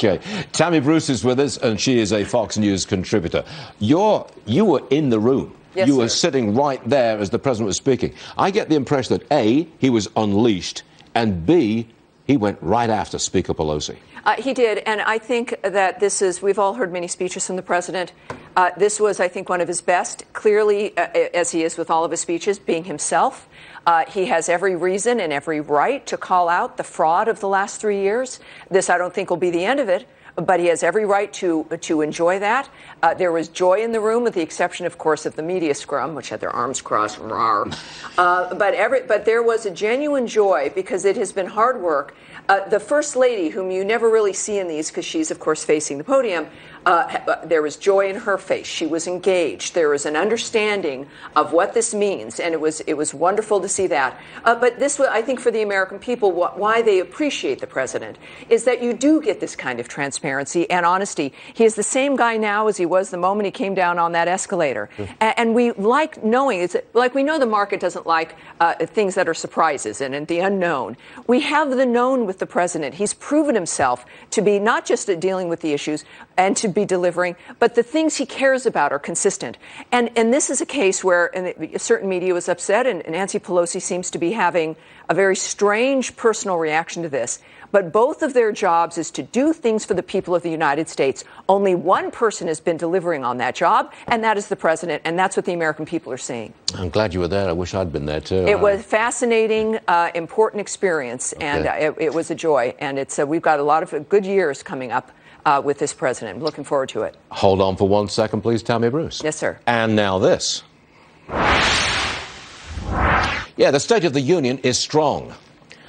Okay. Tammy Bruce is with us, and she is a Fox News contributor. You were in the room. Yes, you were sir. sitting right there as the president was speaking. I get the impression that A, he was unleashed, and B, he went right after Speaker Pelosi. He did, and I think that we've all heard many speeches from the president. This was, I think, one of his best, clearly, as he is with all of his speeches, being himself. He has every reason and every right to call out the fraud of the last 3 years. This, I don't think, will be the end of it, but he has every right to enjoy that. There was joy in the room, with the exception, of course, of the media scrum, which had their arms crossed. But there was a genuine joy, because it has been hard work. The First Lady, whom you never really see in these because she's, of course, facing the podium, there was joy in her face. She was engaged. There was an understanding of what this means, and it was wonderful to see that. But this, I think, for the American people, why they appreciate the president is that you do get this kind of transparency and honesty. He is the same guy now as he was the moment he came down on that escalator. And we like knowing, it's like we know the market doesn't like things that are surprises and the unknown. We have the known with the president. He's proven himself to be not just at dealing with the issues and to be delivering, but the things he cares about are consistent. And this is a case where a certain media was upset, and Nancy Pelosi seems to be having a very strange personal reaction to this. But both of their jobs is to do things for the people of the United States. Only one person has been delivering on that job, and that is the president, and that's what the American people are seeing. I'm glad you were there. I wish I'd been there, too. It was a fascinating, important experience, and it was a joy. And we've got a lot of good years coming up with this president. I'm looking forward to it. Hold on for 1 second, please, Tammy Bruce. Yes, sir. And now this. Yeah, the State of the Union is strong.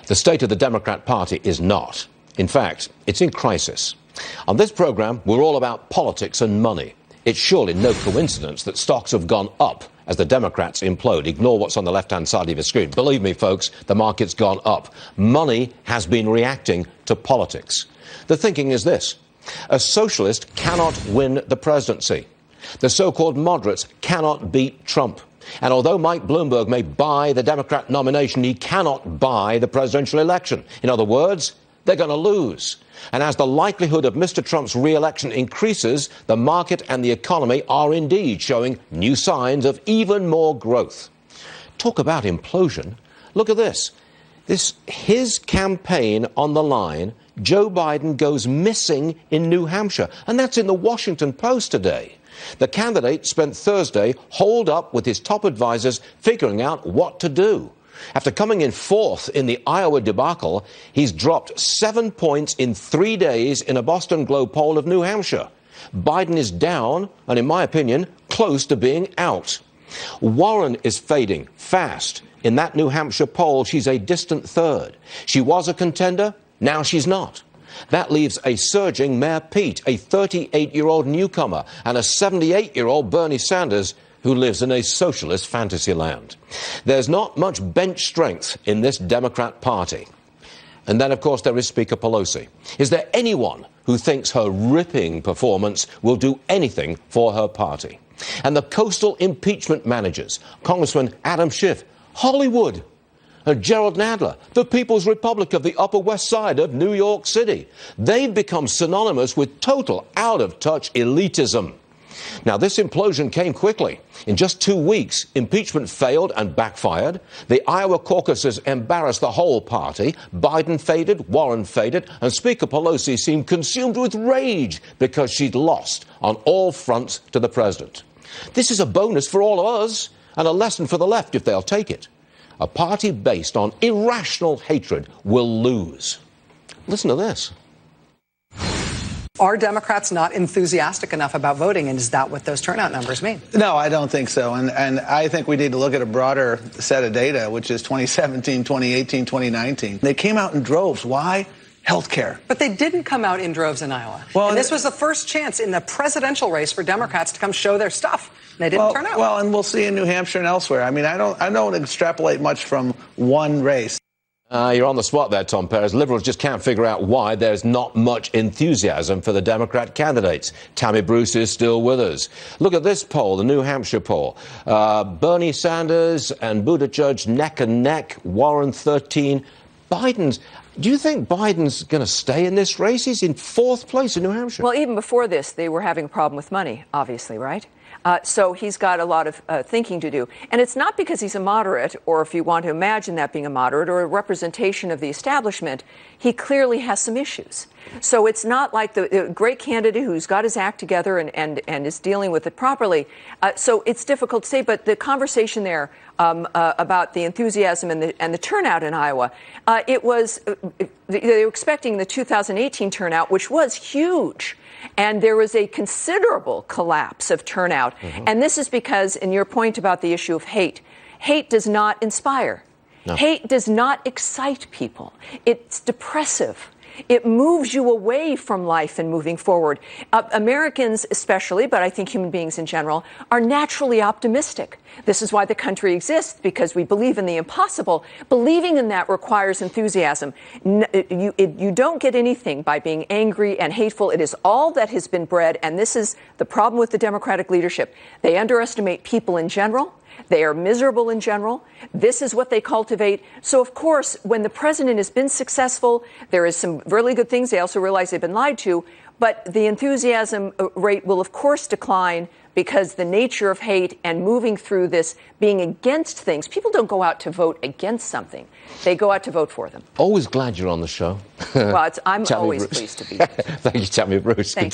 The state of the Democrat Party is not. In fact, it's in crisis. On this program, we're all about politics and money. It's surely no coincidence that stocks have gone up as the Democrats implode. Ignore what's on the left-hand side of your screen. Believe me, folks, the market's gone up. Money has been reacting to politics. The thinking is this: a socialist cannot win the presidency. The so-called moderates cannot beat Trump. And although Mike Bloomberg may buy the Democrat nomination, he cannot buy the presidential election. In other words, they're going to lose. And as the likelihood of Mr. Trump's re-election increases, the market and the economy are indeed showing new signs of even more growth. Talk about implosion. Look at this. His campaign on the line, Joe Biden goes missing in New Hampshire. And that's in the Washington Post today. The candidate spent Thursday holed up with his top advisors figuring out what to do. After coming in fourth in the Iowa debacle, he's dropped 7 points in 3 days in a Boston Globe poll of New Hampshire. Biden is down and, in my opinion, close to being out. Warren is fading fast. In that New Hampshire poll, she's a distant third. She was a contender. Now she's not. That leaves a surging Mayor Pete, a 38-year-old newcomer, and a 78-year-old Bernie Sanders, who lives in a socialist fantasy land. There's not much bench strength in this Democrat Party. And then, of course, there is Speaker Pelosi. Is there anyone who thinks her ripping performance will do anything for her party? And the coastal impeachment managers, Congressman Adam Schiff, Hollywood, Gerald Nadler, the People's Republic of the Upper West Side of New York City. They've become synonymous with total out-of-touch elitism. Now, this implosion came quickly. In just 2 weeks, impeachment failed and backfired. The Iowa caucuses embarrassed the whole party. Biden faded, Warren faded, and Speaker Pelosi seemed consumed with rage because she'd lost on all fronts to the president. This is a bonus for all of us and a lesson for the left if they'll take it. A party based on irrational hatred will lose. Listen to this. Are Democrats not enthusiastic enough about voting, and is that what those turnout numbers mean? No, I don't think so. And I think we need to look at a broader set of data, which is 2017, 2018, 2019. They came out in droves. Why? Healthcare. But they didn't come out in droves in Iowa. Well, and this was the first chance in the presidential race for Democrats to come show their stuff. They didn't turn out. Well, and we'll see in New Hampshire and elsewhere. I mean, I don't extrapolate much from one race. You're on the spot there, Tom Perez. Liberals just can't figure out why there's not much enthusiasm for the Democrat candidates. Tammy Bruce is still with us. Look at this poll, the New Hampshire poll. Bernie Sanders and Buttigieg neck and neck. Warren 13. Biden's Do you think Biden's going to stay in this race? He's in 4th place in New Hampshire. Well, even before this, they were having a problem with money, obviously, right? So he's got a lot of thinking to do. And it's not because he's a moderate, or if you want to imagine that being a moderate, or a representation of the establishment. He clearly has some issues. So it's not like the great candidate who's got his act together and is dealing with it properly. So it's difficult to say, but the conversation there about the enthusiasm and the turnout in Iowa, it was, they were expecting the 2018 turnout, which was huge. And there was a considerable collapse of turnout. Mm-hmm. And this is because, in your point about the issue of hate does not inspire. No. Hate does not excite people. It's depressive. It moves you away from life and moving forward. Americans especially, but I think human beings in general, are naturally optimistic. This is why the country exists, because we believe in the impossible. Believing in that requires enthusiasm. You don't get anything by being angry and hateful. It is all that has been bred, and this is the problem with the Democratic leadership. They underestimate people in general. They are miserable in general. This is what they cultivate. So, of course, when the president has been successful, there is some really good things. They also realize they've been lied to. But the enthusiasm rate will, of course, decline because the nature of hate and moving through this, being against things. People don't go out to vote against something. They go out to vote for them. Always glad you're on the show. Well, I'm always Bruce. pleased to be here. Thank you, Tammy Bruce. Thank you.